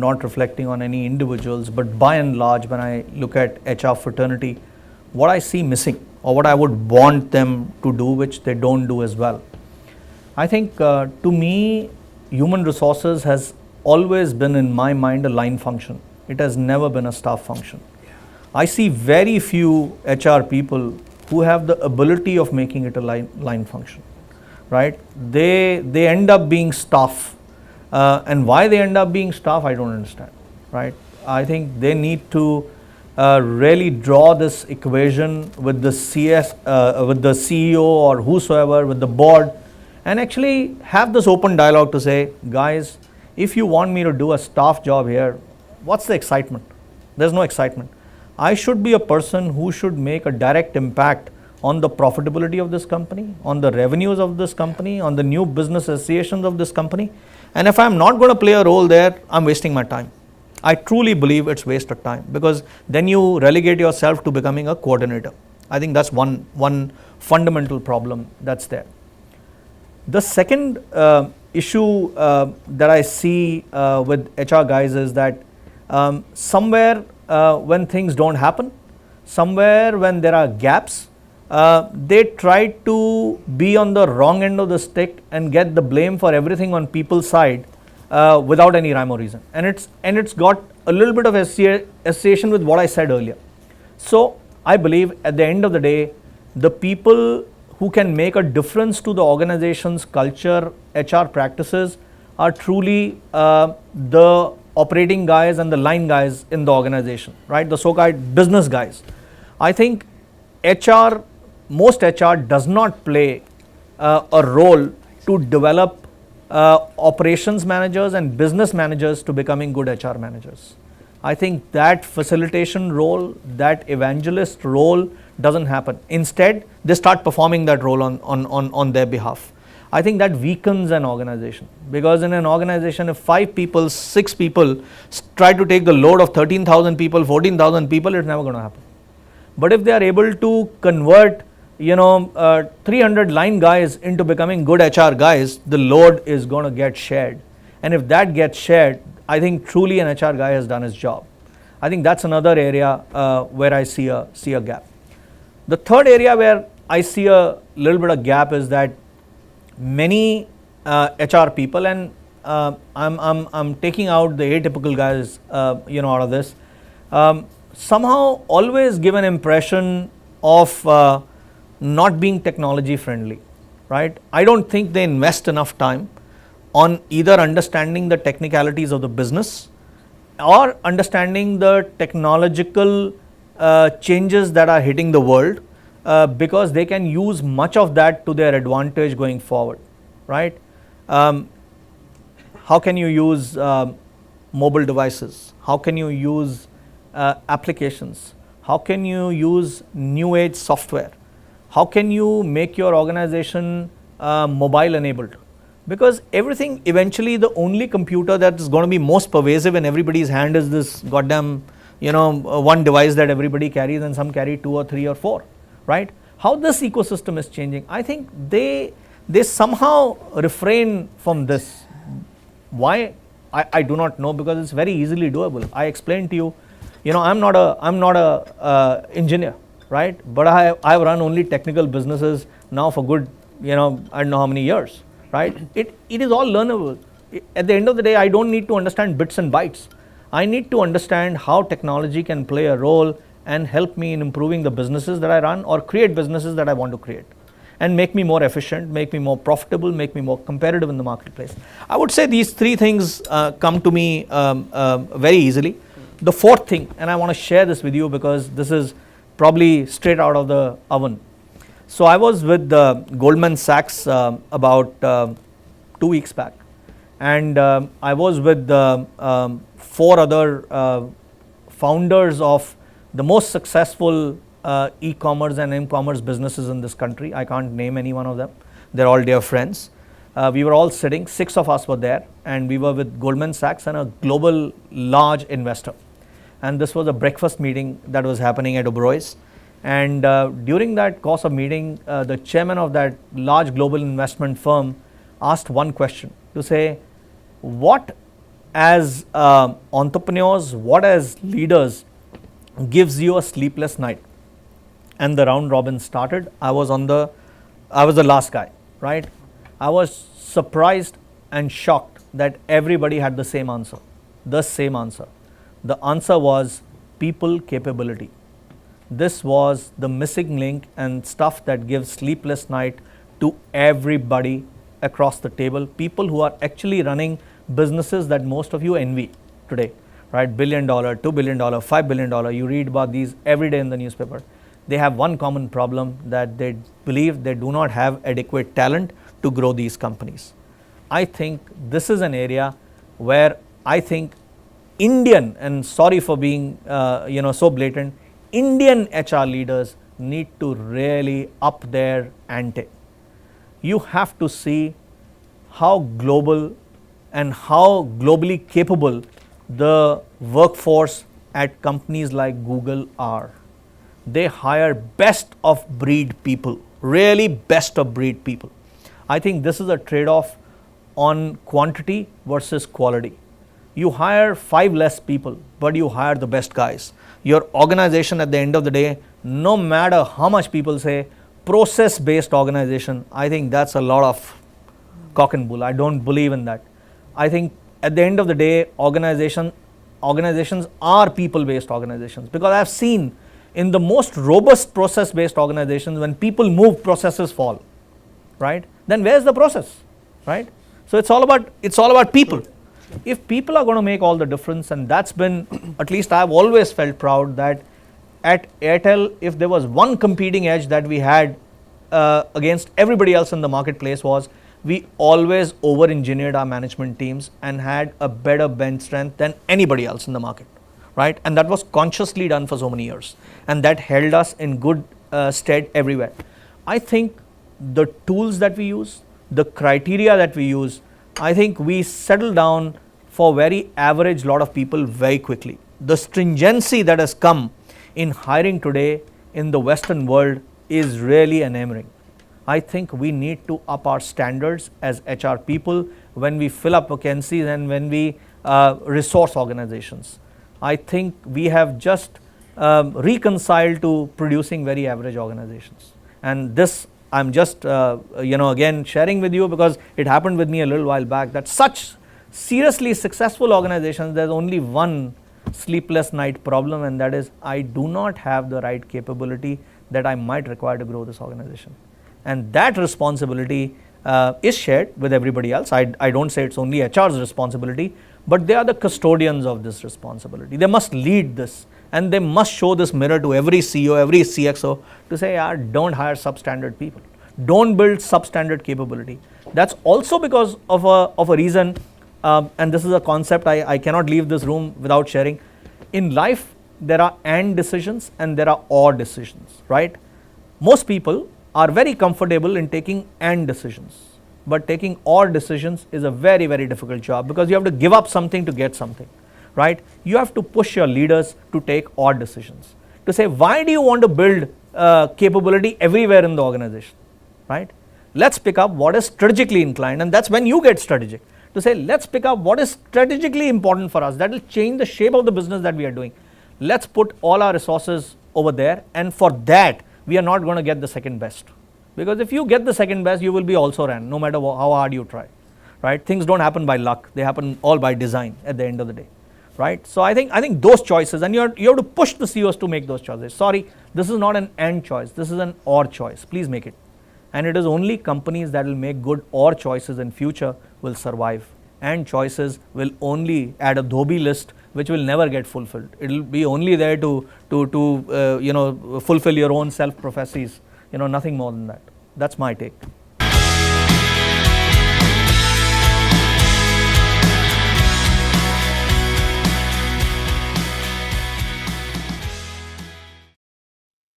not reflecting on any individuals, but by and large, when I look at HR fraternity, what I see missing or what I would want them to do, which they don't do as well. I think to me, human resources has always been in my mind a line function. It has never been a staff function. I see very few HR people who have the ability of making it a line function, right? They end up being staff, and why they end up being staff, I don't understand, right? I think they need to really draw this equation with the with the CEO or whosoever, with the board, and actually have this open dialogue to say, guys, if you want me to do a staff job here, what's the excitement? There's no excitement. I should be a person who should make a direct impact on the profitability of this company, on the revenues of this company, on the new business associations of this company. And if I'm not going to play a role there, I'm wasting my time. I truly believe it's waste of time, because then you relegate yourself to becoming a coordinator. I think that's one fundamental problem that's there. The second issue that I see with HR guys is that somewhere when things don't happen, somewhere when there are gaps, they try to be on the wrong end of the stick and get the blame for everything on people's side without any rhyme or reason. And it's got a little bit of association with what I said earlier. So I believe at the end of the day, the people who can make a difference to the organization's culture, HR practices, are truly the operating guys and the line guys in the organization, right? The so-called business guys. I think most HR does not play a role to develop operations managers and business managers to becoming good HR managers. I think that facilitation role, that evangelist role doesn't happen. Instead, they start performing that role on their behalf. I think that weakens an organization, because in an organization, if 5 people, 6 people try to take the load of 13,000 people, 14,000 people, it's never going to happen. But if they are able to convert 300 line guys into becoming good HR guys, the load is going to get shared. And if that gets shared, I think truly an HR guy has done his job. I think that's another area where I see a gap. The third area where I see a little bit of gap is that many HR people, and I'm taking out the atypical guys out of this, somehow always give an impression of not being technology friendly, right? I don't think they invest enough time on either understanding the technicalities of the business or understanding the technological changes that are hitting the world, because they can use much of that to their advantage going forward, right? How can you use mobile devices? How can you use applications? How can you use new age software? How can you make your organization mobile enabled? Because everything, eventually the only computer that is going to be most pervasive in everybody's hand is this goddamn one device that everybody carries, and some carry 2 or 3 or 4, right? How this ecosystem is changing, I think they somehow refrain from this. Why? I do not know, because it's very easily doable. I explained to you, I'm not a engineer, right? But I've run only technical businesses now for good, I don't know how many years, right? It is all learnable. At the end of the day, I don't need to understand bits and bytes. I need to understand how technology can play a role and help me in improving the businesses that I run, or create businesses that I want to create, and make me more efficient, make me more profitable, make me more competitive in the marketplace. I would say these 3 things come to me very easily. The fourth thing, and I want to share this with you because this is probably straight out of the oven. So I was with Goldman Sachs about 2 weeks back, and I was with 4 other founders of the most successful e-commerce and m-commerce businesses in this country. I can't name any one of them. They're all dear friends. We were all sitting, 6 of us were there, and we were with Goldman Sachs and a global large investor. And this was a breakfast meeting that was happening at Oberoi's. And during that course of meeting, the chairman of that large global investment firm asked one question to say, what as entrepreneurs, what as leaders gives you a sleepless night? And the round robin started. I was the last guy, right? I was surprised and shocked that everybody had the same answer. The same answer. The answer was people capability. This was the missing link and stuff that gives sleepless night to everybody across the table. People who are actually running businesses that most of you envy today, right? $1 billion, $2 billion, $5 billion. You read about these every day in the newspaper. They have one common problem, that they believe they do not have adequate talent to grow these companies. I think this is an area where I think Indian, and sorry for being so blatant, Indian HR leaders need to really up their ante. You have to see how global and how globally capable the workforce at companies like Google are. They hire best of breed people, really best of breed people. I think this is a trade-off on quantity versus quality. You hire 5 less people, but you hire the best guys. Your organization at the end of the day, no matter how much people say, process-based organization, I think that's a lot of cock and bull. I don't believe in that. I think at the end of the day, organizations are people-based organizations, because I've seen in the most robust process-based organizations, when people move, processes fall, right? Then where's the process, right? So it's all about people. If people are going to make all the difference, and that's been, at least I've always felt proud that at Airtel, if there was one competing edge that we had against everybody else in the marketplace, was we always over-engineered our management teams and had a better bench strength than anybody else in the market, right? And that was consciously done for so many years, and that held us in good stead everywhere. I think the tools that we use, the criteria that we use, I think we settle down for very average lot of people very quickly. The stringency that has come in hiring today in the Western world is really enamoring. I think we need to up our standards as HR people when we fill up vacancies and when we resource organizations. I think we have just reconciled to producing very average organizations. And this I'm just again sharing with you because it happened with me a little while back, that such seriously successful organizations, there's only one sleepless night problem, and that is I do not have the right capability that I might require to grow this organization. And that responsibility is shared with everybody else. I don't say it's only HR's responsibility, but they are the custodians of this responsibility. They must lead this, and they must show this mirror to every CEO, every CXO to say, don't hire substandard people. Don't build substandard capability. That's also because of a reason, and this is a concept I cannot leave this room without sharing. In life, there are and decisions and there are or decisions, right? Most people are very comfortable in taking and decisions, but taking or decisions is a very, very difficult job, because you have to give up something to get something, right? You have to push your leaders to take or decisions, to say, why do you want to build capability everywhere in the organization, right? Let's pick up what is strategically inclined, and that's when you get strategic, to say, let's pick up what is strategically important for us, that will change the shape of the business that we are doing. Let's put all our resources over there, and for that, we are not going to get the second best, because if you get the second best, you will be also ran, no matter how hard you try, right? Things don't happen by luck, they happen all by design at the end of the day, right? So I think those choices, and you have to push the CEOs to make those choices. Sorry, this is not an and choice, this is an or choice. Please make it. And it is only companies that will make good or choices in future will survive. And choices will only add a dhobi list which will never get fulfilled. It will be only there to fulfill your own self prophecies, nothing more than that. That's my take.